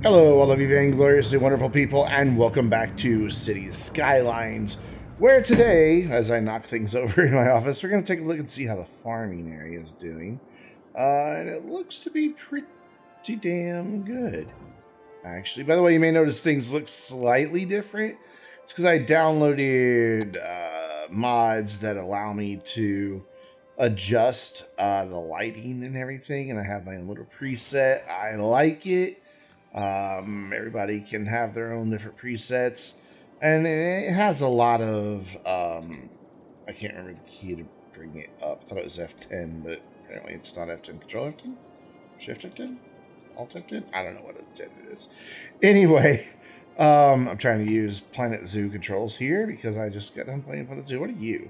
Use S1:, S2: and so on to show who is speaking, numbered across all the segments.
S1: Hello, all of you vaingloriously wonderful people, and welcome back to City Skylines, where today, as I knock things over in my office, we're going to take a look and see how the farming area is doing. And it looks to be pretty damn good, actually. By the way, you may notice things look slightly different. It's because I downloaded mods that allow me to adjust the lighting and everything, and I have my own little preset. I like it. Everybody can have their own different presets, and it has a lot of I can't remember the key to bring it up. I thought it was F10, but apparently it's not F10. Control F10, Shift F10, Alt F10. I don't know what it is. Anyway, I'm trying to use Planet Zoo controls here because I just got done playing Planet Zoo. What are you?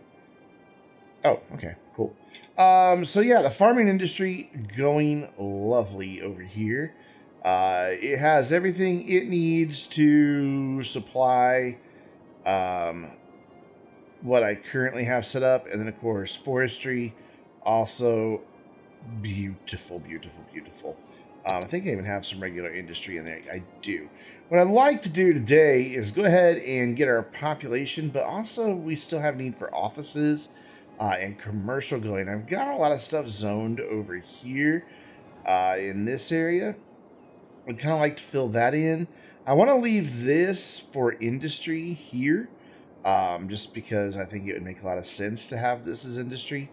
S1: Oh, okay, cool. So yeah, the farming industry going lovely over here. It has everything it needs to supply what I currently have set up. And then, of course, forestry, also beautiful, beautiful, beautiful. I think I even have some regular industry in there. I do. What I'd like to do today is go ahead and get our population, but also we still have need for offices and commercial going. I've got a lot of stuff zoned over here in this area. I'd kind of like to fill that in. I want to leave this for industry here, just because I think it would make a lot of sense to have this as industry.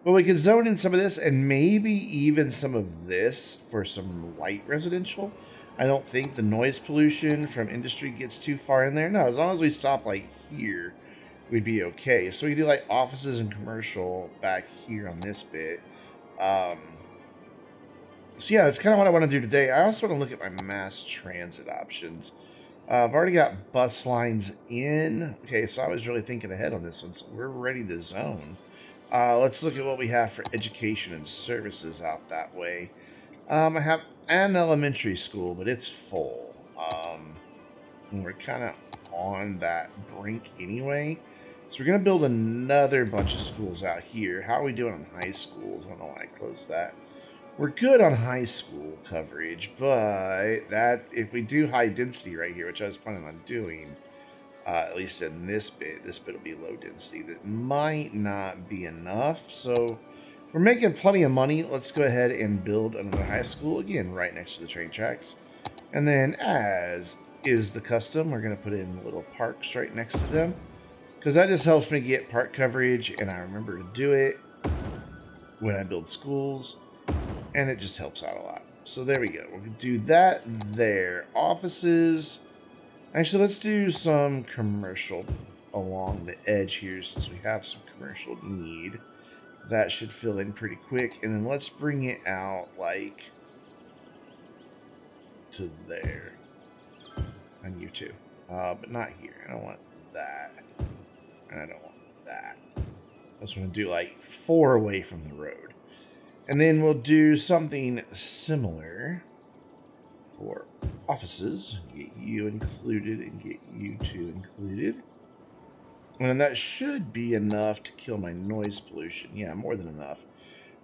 S1: But we could zone in some of this and maybe even some of this for some light residential. I don't think the noise pollution from industry gets too far in there. No, as long as we stop like here, we'd be okay. So we can do like offices and commercial back here on this bit. So yeah, that's kind of what I want to do today. I also want to look at my mass transit options. I've already got bus lines in. Okay, so I was really thinking ahead on this one. So we're ready to zone. Let's look at what we have for education and services out that way. I have an elementary school, but it's full. And we're kind of on that brink anyway. So we're going to build another bunch of schools out here. How are we doing on high schools? I don't know why I closed that. We're good on high school coverage, but that if we do high density right here, which I was planning on doing, at least in this bit will be low density. That might not be enough. So we're making plenty of money. Let's go ahead and build another high school, again, right next to the train tracks. And then, as is the custom, we're going to put in little parks right next to them, because that just helps me get park coverage, and I remember to do it when I build schools. And it just helps out a lot. So there we go. We're going to do that there. Offices. Actually, let's do some commercial along the edge here, since we have some commercial need. That should fill in pretty quick. And then let's bring it out like to there. And you too. But not here. I don't want that. And I don't want that. I just want to do like 4 away from the road. And then we'll do something similar for offices. Get you included and get you two included. And that should be enough to kill my noise pollution. Yeah, more than enough.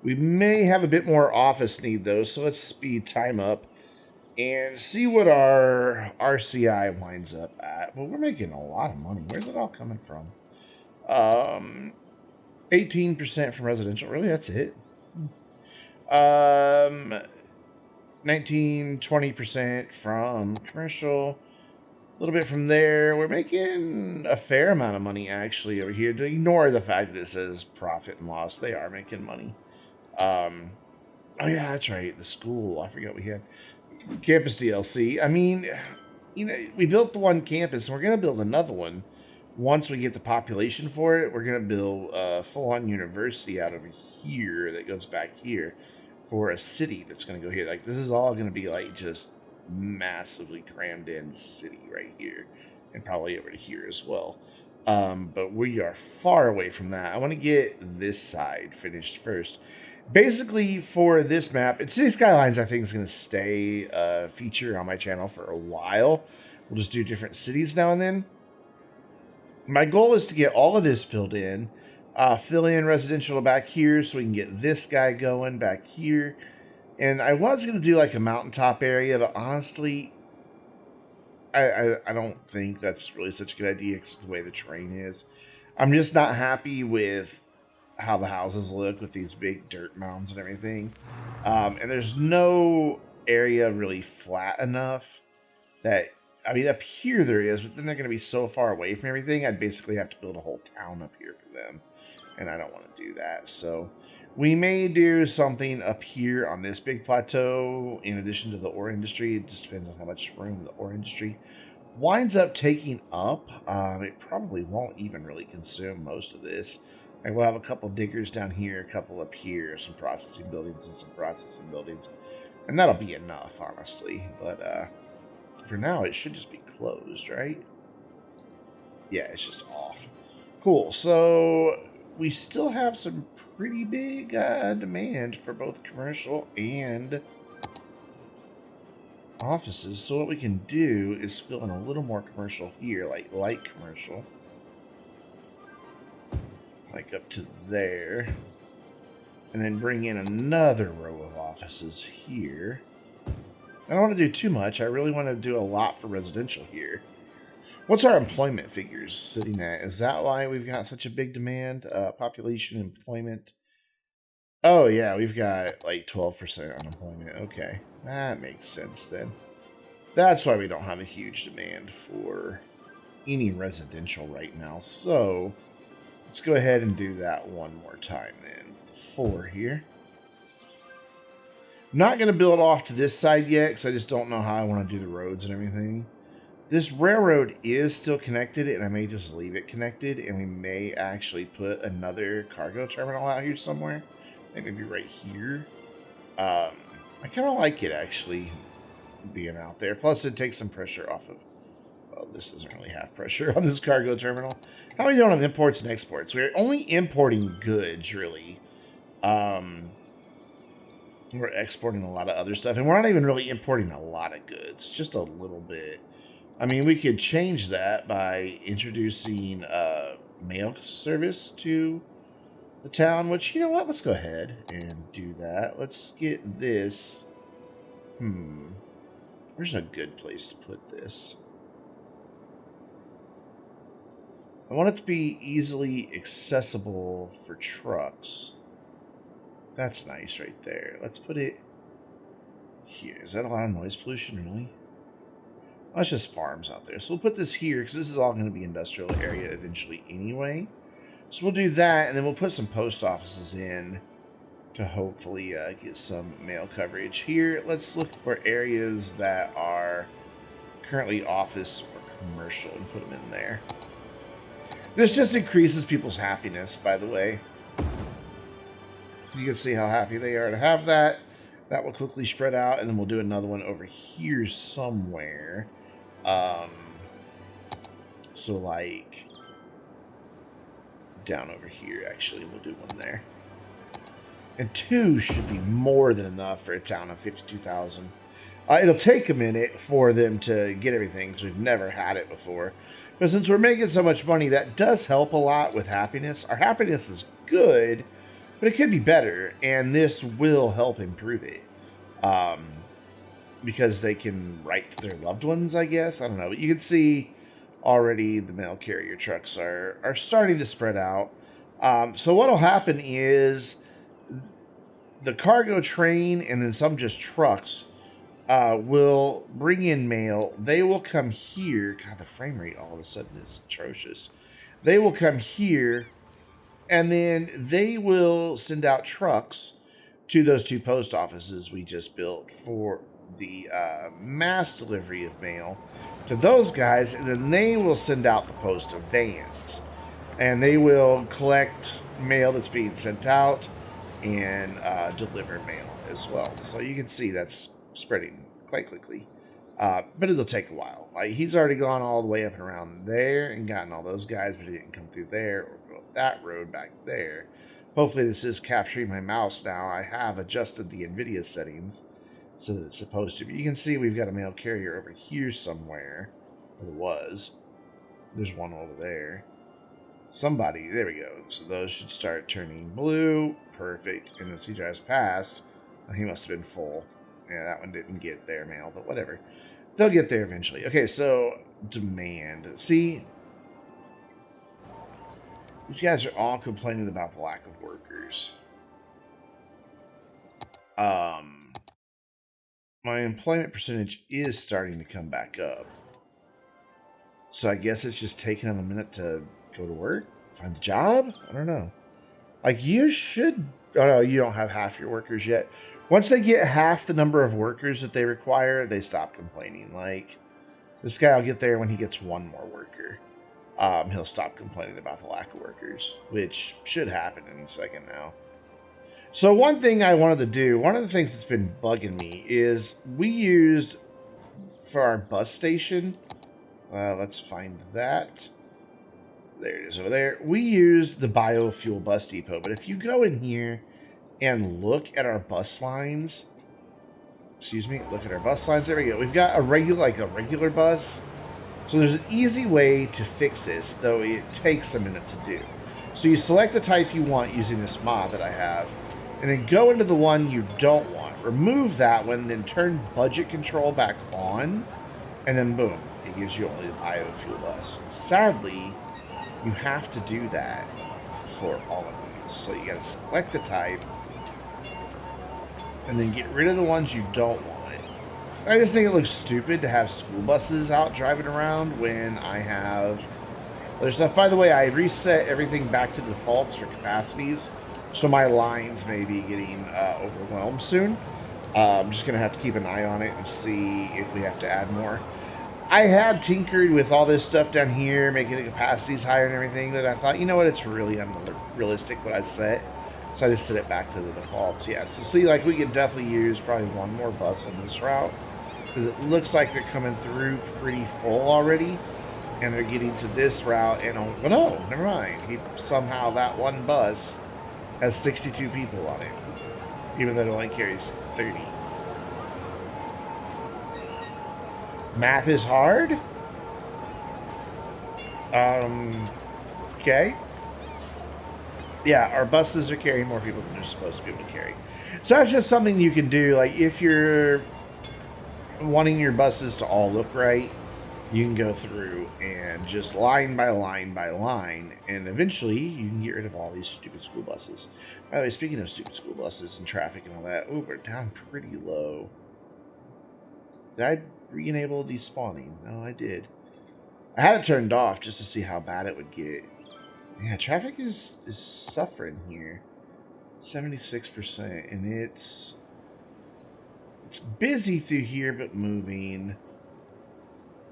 S1: We may have a bit more office need, though, so let's speed time up and see what our RCI winds up at. Well, we're making a lot of money. Where's it all coming from? 18% from residential. Really, that's it? 19-20% from commercial, a little bit from there. We're making a fair amount of money actually over here. To ignore the fact that it says profit and loss, they are making money. Oh yeah, that's right, the school, I forgot we had campus DLC. I mean, you know, we built the one campus and we're going to build another one once we get the population for it. We're going to build a full-on university out over here that goes back here for a city that's going to go here. Like, this is all going to be like just massively crammed in city right here, and probably over to here as well. But we are far away from that. I want to get this side finished first. Basically, for this map, City Skylines, I think, is going to stay a feature on my channel for a while. We'll just do different cities now and then. My goal is to get all of this filled in. Fill in residential back here so we can get this guy going back here. And I was going to do like a mountaintop area, but honestly, I don't think that's really such a good idea because of the way the terrain is. I'm just not happy with how the houses look with these big dirt mounds and everything. And there's no area really flat enough that, I mean, up here there is, but then they're going to be so far away from everything, I'd basically have to build a whole town up here for them. And I don't want to do that. So we may do something up here on this big plateau in addition to the ore industry. It just depends on how much room the ore industry winds up taking up. It probably won't even really consume most of this. And we'll have a couple diggers down here, a couple up here, some processing buildings and some processing buildings. And that'll be enough, honestly. But for now, it should just be closed, right? Yeah, it's just off. Cool. So we still have some pretty big demand for both commercial and offices. So what we can do is fill in a little more commercial here, like light commercial. Like up to there. And then bring in another row of offices here. I don't want to do too much. I really want to do a lot for residential here. What's our employment figures sitting at? Is that why we've got such a big demand? Population, employment. Oh, yeah, we've got like 12% unemployment. Okay, that makes sense then. That's why we don't have a huge demand for any residential right now. So let's go ahead and do that one more time then. 4 here. I'm not going to build off to this side yet because I just don't know how I want to do the roads and everything. This railroad is still connected, and I may just leave it connected, and we may actually put another cargo terminal out here somewhere. Maybe right here. I kind of like it, actually, being out there. Plus, it takes some pressure off of... Well, this doesn't really have pressure on this cargo terminal. How are we doing on imports and exports? We're only importing goods, really. We're exporting a lot of other stuff, and we're not even really importing a lot of goods, just a little bit. I mean, we could change that by introducing mail service to the town, which, you know what, let's go ahead and do that. Let's get this. Where's a good place to put this? I want it to be easily accessible for trucks. That's nice right there. Let's put it here. Is that a lot of noise pollution, really? Well, it's just farms out there. So we'll put this here because this is all going to be industrial area eventually anyway. So we'll do that, and then we'll put some post offices in to hopefully get some mail coverage. Here, let's look for areas that are currently office or commercial and put them in there. This just increases people's happiness, by the way. You can see how happy they are to have that. That will quickly spread out, and then we'll do another one over here somewhere. So like down over here, actually, we'll do one there. And 2 should be more than enough for a town of 52,000. It'll take a minute for them to get everything because we've never had it before. But since we're making so much money, that does help a lot with happiness. Our happiness is good, but it could be better, and this will help improve it. Because they can write to their loved ones, I guess. I don't know. But you can see already the mail carrier trucks are starting to spread out. So what will happen is the cargo train and then some just trucks will bring in mail. They will come here. God, the frame rate all of a sudden is atrocious. They will come here, and then they will send out trucks to those 2 post offices we just built for the mass delivery of mail to those guys, and then they will send out the post of vans, and they will collect mail that's being sent out and deliver mail as well. So you can see that's spreading quite quickly, but it'll take a while. Like, he's already gone all the way up and around there and gotten all those guys, but he didn't come through there or go up that road back there. Hopefully this is capturing my mouse now. I have adjusted the NVIDIA settings so that it's supposed to. But you can see we've got a mail carrier over here somewhere. Or there was. There's one over there. Somebody, there we go. So those should start turning blue. Perfect. And as he drives past, he must have been full. Yeah, that one didn't get their mail, but whatever. They'll get there eventually. Okay, so demand. See, these guys are all complaining about the lack of workers. My employment percentage is starting to come back up. So I guess it's just taking them a minute to go to work, find a job. I don't know. Like you should. Oh no, you don't have half your workers yet. Once they get half the number of workers that they require, they stop complaining. Like this guy will get there when he gets one more worker. He'll stop complaining about the lack of workers, which should happen any second now. So one thing I wanted to do, one of the things that's been bugging me is we used for our bus station. Let's find that. There it is over there. We used the biofuel bus depot, but if you go in here and look at our bus lines, look at our bus lines. There we go. We've got a regular bus. So there's an easy way to fix this, though it takes a minute to do. So you select the type you want using this mod that I have, and then go into the one you don't want. Remove that one, then turn budget control back on, and then boom, it gives you only the biofuel bus. Sadly, you have to do that for all of these. So you gotta select the type, and then get rid of the ones you don't want. I just think it looks stupid to have school buses out driving around when I have other stuff. By the way, I reset everything back to defaults for capacities, so my lines may be getting overwhelmed soon. I'm just going to have to keep an eye on it and see if we have to add more. I had tinkered with all this stuff down here, making the capacities higher and everything, but I thought, you know what, it's really unrealistic what I'd set. So I just set it back to the defaults. Yeah, so see, like, we could definitely use probably one more bus on this route, because it looks like they're coming through pretty full already, and they're getting to this route, and oh no, never mind. Somehow that one bus has 62 people on it, even though it only carries 30. Math is hard? Okay. Yeah, our buses are carrying more people than they're supposed to be able to carry. So that's just something you can do. Like, if you're wanting your buses to all look right, you can go through and just line by line by line, and eventually you can get rid of all these stupid school buses. By the way, speaking of stupid school buses and traffic and all that, oh, we're down pretty low. Did I re-enable despawning? No, I did. I had it turned off just to see how bad it would get. Yeah, traffic is suffering here. 76%, and it's busy through here but moving.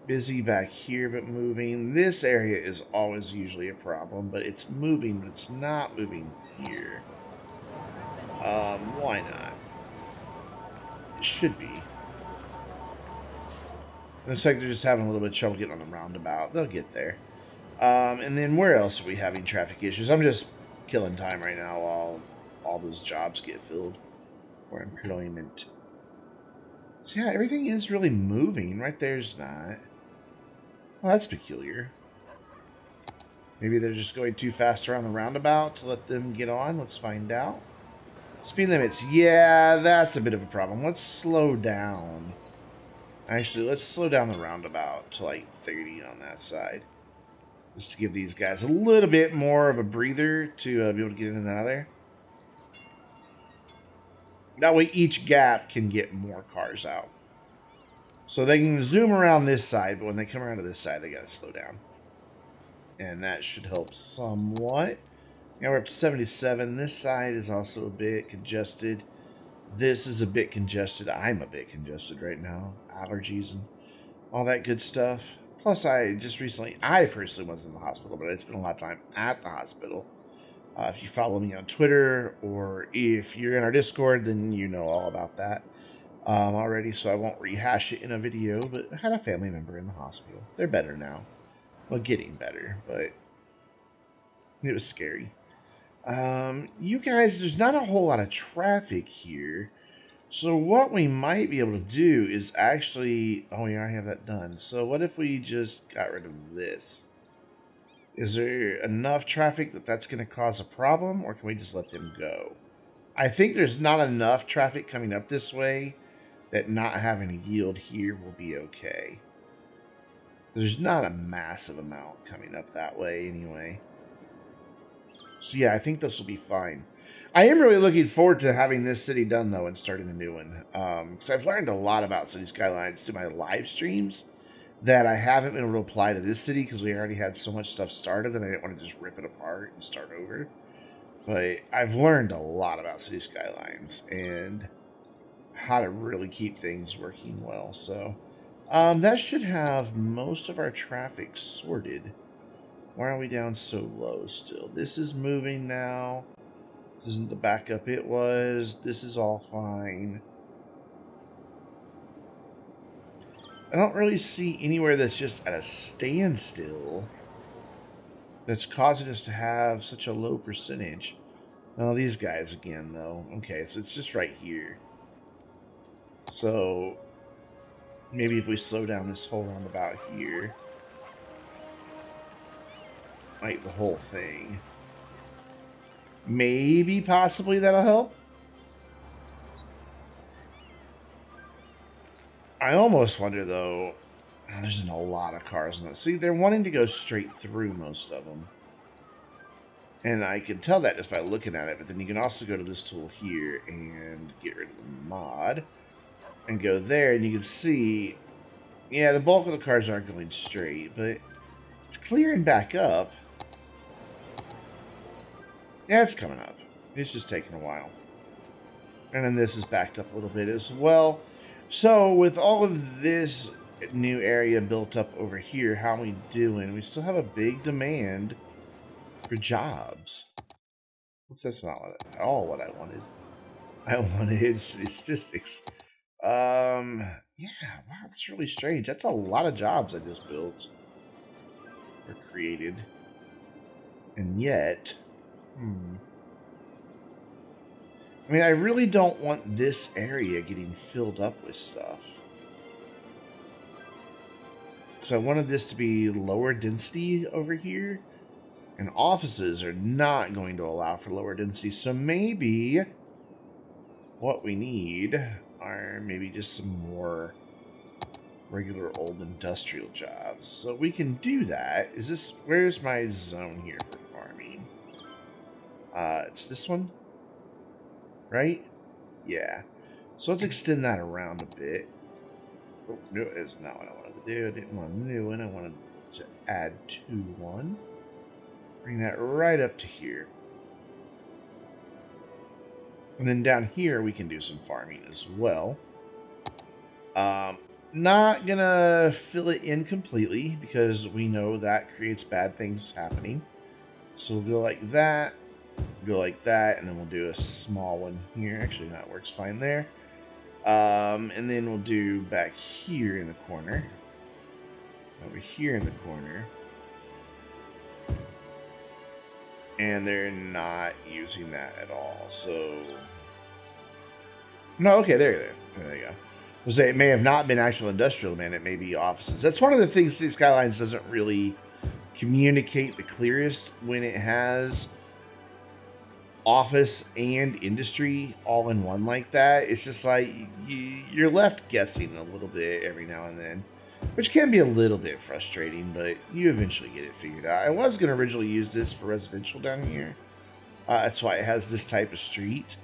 S1: Busy back here but moving. This area is always usually a problem, but it's moving, but it's not moving here. Why not? It should be. Looks like they're just having a little bit of trouble getting on the roundabout. They'll get there. And then where else are we having traffic issues? I'm just killing time right now while all those jobs get filled for employment. So yeah, everything is really moving. Right there's not. Well, that's peculiar. Maybe they're just going too fast around the roundabout to let them get on. Let's find out. Speed limits. Yeah, that's a bit of a problem. Let's slow down. Actually, let's slow down the roundabout to like 30 on that side. Just to give these guys a little bit more of a breather to be able to get in and out of there. That way each gap can get more cars out. So they can zoom around this side, but when they come around to this side, they gotta slow down. And that should help somewhat. Now we're up to 77. This side is also a bit congested. This is a bit congested. I'm a bit congested right now. Allergies and all that good stuff. Plus, I personally was in the hospital, but I spent a lot of time at the hospital. If you follow me on Twitter, or if you're in our Discord, then you know all about that already, so I won't rehash it in a video, but I had a family member in the hospital. They're better now. Well, getting better, but it was scary. You guys, there's not a whole lot of traffic here. So what we might be able to do is actually... Oh, we already have that done. So what if we just got rid of this? Is there enough traffic that that's going to cause a problem, or can we just let them go? I think there's not enough traffic coming up this way that not having a yield here will be okay. There's not a massive amount coming up that way anyway. So yeah, I think this will be fine. I am really looking forward to having this city done, though, and starting a new one. Because I've learned a lot about City Skylines through my live streams that I haven't been able to apply to this city because we already had so much stuff started that I didn't want to just rip it apart and start over. But I've learned a lot about City Skylines and how to really keep things working well. So that should have most of our traffic sorted. Why are we down so low still? This is moving now. This isn't the backup it was. This is all fine. I don't really see anywhere that's just at a standstill that's causing us to have such a low percentage. Oh, these guys again, though. Okay, so it's just right here. So maybe if we slow down this whole roundabout here, like the whole thing, maybe possibly that'll help. I almost wonder, though, there's a lot of cars in this. See, they're wanting to go straight through most of them. And I can tell that just by looking at it, but then you can also go to this tool here and get rid of the mod. And go there, and you can see, yeah, the bulk of the cars aren't going straight, but it's clearing back up. Yeah, it's coming up. It's just taking a while. And then this is backed up a little bit as well. So with all of this new area built up over here, how are we doing? We still have a big demand for jobs. Oops, that's not at all what I wanted. I wanted, it's just, yeah, wow, that's really strange. That's a lot of jobs I just built or created. And yet, I mean, I really don't want this area getting filled up with stuff. Because I wanted this to be lower density over here. And offices are not going to allow for lower density. So maybe what we need are maybe just some more regular old industrial jobs. So we can do that. Is this, where's my zone here for farming? It's this one, right? Yeah. So let's extend that around a bit. Oh, no, it's not what I wanted to do. I didn't want a new one. I wanted to add to one. Bring that right up to here. And then down here, we can do some farming as well. Not gonna fill it in completely because we know that creates bad things happening. So we'll go like that, go like that, and then we'll do a small one here. Actually, that works fine there. And then we'll do back here in the corner, over here in the corner. And they're not using that at all, so... No, okay, there you go. Was it may have not been actual industrial demand, it may be offices. That's one of the things City Skylines doesn't really communicate the clearest when it has office and industry all in one like that. It's just like you're left guessing a little bit every now and then, which can be a little bit frustrating, but you eventually get it figured out. I was going to originally use this for residential down here. That's why it has this type of street.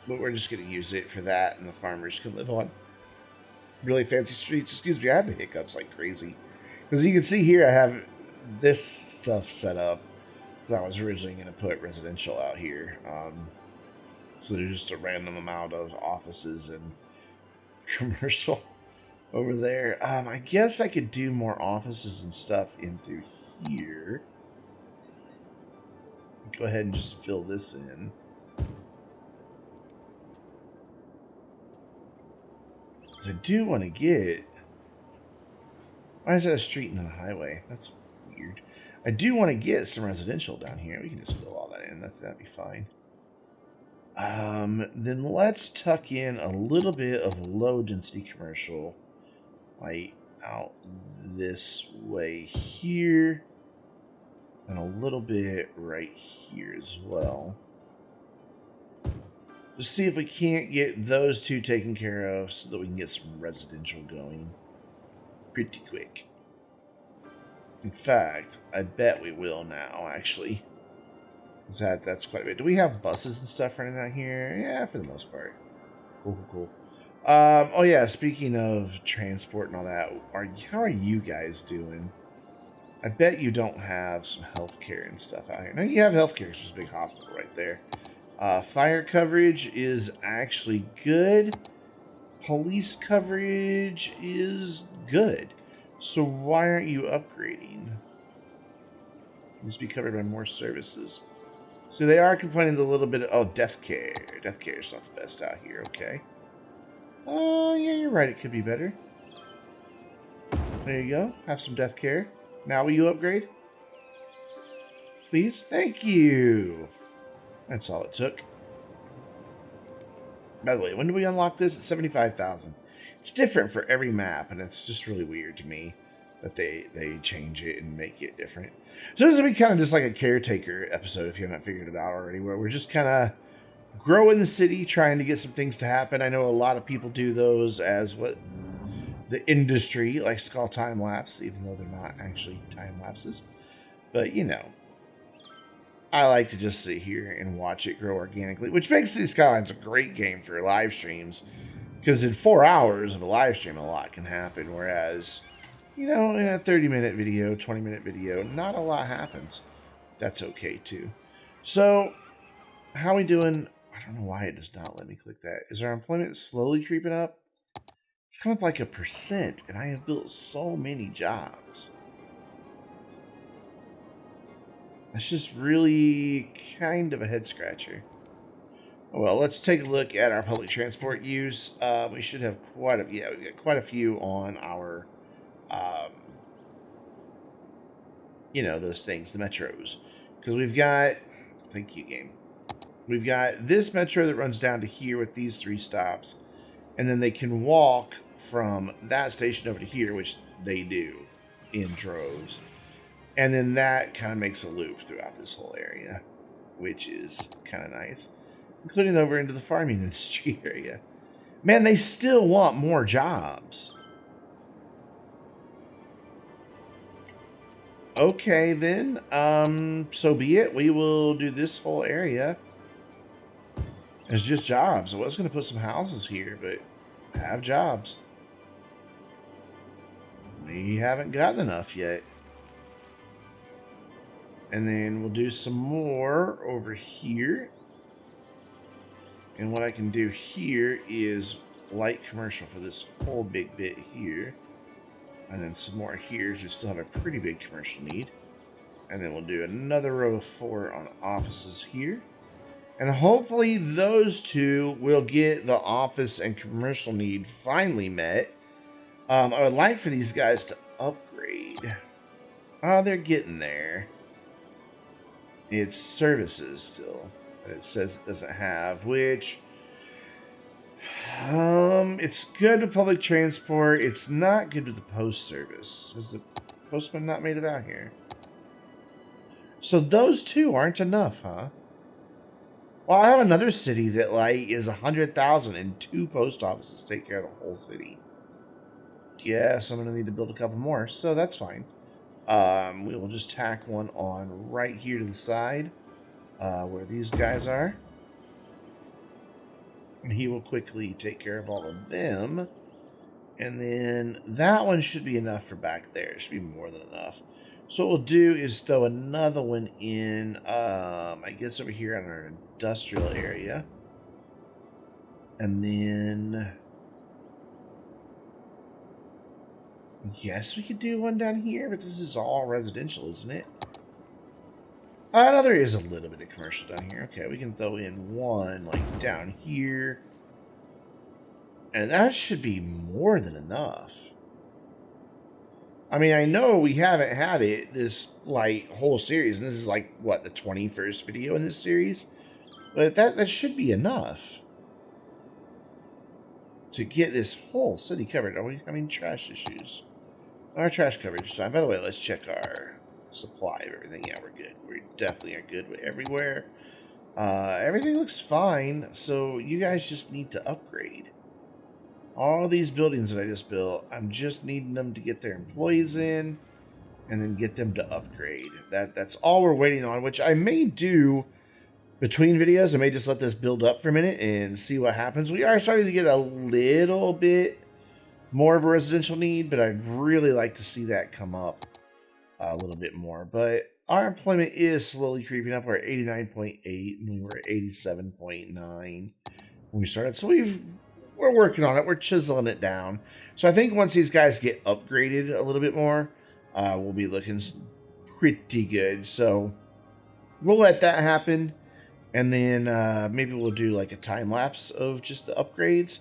S1: But we're just going to use it for that, and the farmers can live on really fancy streets. Excuse me, I have the hiccups like crazy. Because you can see here I have this stuff set up. I was originally going to put residential out here. So there's just a random amount of offices and commercial over there. I guess I could do more offices and stuff in through here. Go ahead and just fill this in. I do want to get... Why is that a street and not a highway? That's weird. I do want to get some residential down here. We can just fill all that in. That'd be fine. Then let's tuck in a little bit of low density commercial, like out this way here, and a little bit right here as well. Let's see if we can't get those two taken care of so that we can get some residential going pretty quick. In fact, I bet we will now, actually. That's quite a bit. Do we have buses and stuff running out here? Yeah, for the most part. Cool. Oh yeah, speaking of transport and all that, how are you guys doing? I bet you don't have some healthcare and stuff out here. No, you have healthcare. It's just a big hospital right there. Fire coverage is actually good. Police coverage is good. So why aren't you upgrading? Needs to be covered by more services. So they are complaining a little bit of, oh, death care. Death care is not the best out here. Okay. Oh, yeah, you're right. It could be better. There you go. Have some death care. Now will you upgrade? Please? Thank you. That's all it took. By the way, when do we unlock this? It's 75,000. It's different for every map, and it's just really weird to me that they change it and make it different. So this will be kind of just like a caretaker episode, if you haven't figured it out already, where we're just kind of growing the city, trying to get some things to happen. I know a lot of people do those as what the industry likes to call time lapse, even though they're not actually time lapses. But, you know, I like to just sit here and watch it grow organically, which makes City Skylines a great game for live streams, because in 4 hours of a live stream, a lot can happen, whereas, you know, in a 30-minute video, 20-minute video, not a lot happens. That's okay, too. So, how are we doing? I don't know why it does not let me click that. Is our employment slowly creeping up? It's kind of like 1%, and I have built so many jobs. That's just really kind of a head scratcher. Well, let's take a look at our public transport use. We should have we've got quite a few on our, you know, those things, the metros. Because we've got, thank you, game. We've got this metro that runs down to here with these 3 stops. And then they can walk from that station over to here, which they do in droves. And then that kind of makes a loop throughout this whole area, which is kind of nice. Including over into the farming industry area. Man, they still want more jobs. Okay, then. So be it. We will do this whole area. It's just jobs. I was going to put some houses here, but have jobs. We haven't gotten enough yet. And then we'll do some more over here. And what I can do here is light commercial for this whole big bit here. And then some more here, so we still have a pretty big commercial need. And then we'll do another row of 4 on offices here. And hopefully those 2 will get the office and commercial need finally met. I would like for these guys to upgrade. Oh, they're getting there. It's services still. It says it doesn't have, which it's good with public transport. It's not good with the post service. Is the postman not made it out here? So those 2 aren't enough, huh? Well, I have another city that like is 100,000 and 2 post offices take care of the whole city. Yes, I'm gonna need to build a couple more, so that's fine. We will just tack one on right here to the side, where these guys are. And he will quickly take care of all of them. And then that one should be enough for back there. It should be more than enough. So what we'll do is throw another one in, I guess over here on our industrial area. And then, yes, we could do one down here, but this is all residential, isn't it? No, there is a little bit of commercial down here. Okay, we can throw in one, like, down here. And that should be more than enough. I mean, I know we haven't had it this, like, whole series. And this is, like, what, the 21st video in this series? But that should be enough to get this whole city covered. Are we having trash issues? Our trash coverage is fine. By the way, let's check our supply of everything. Yeah, we're good. We definitely are good with everywhere. Everything looks fine, so you guys just need to upgrade. All these buildings that I just built, I'm just needing them to get their employees in and then get them to upgrade. That's all we're waiting on, which I may do between videos. I may just let this build up for a minute and see what happens. We are starting to get a little bit more of a residential need, but I'd really like to see that come up a little bit more. But our employment is slowly creeping up. We're at 89.8 and we were at 87.9 when we started. So we're working on it. We're chiseling it down. So I think once these guys get upgraded a little bit more, we'll be looking pretty good. So we'll let that happen. And then maybe we'll do like a time lapse of just the upgrades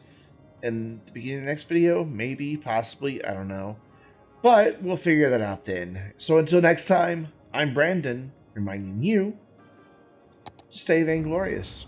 S1: in the beginning of the next video. Maybe, possibly, I don't know. But we'll figure that out then. So until next time, I'm Brandon, reminding you to stay vainglorious.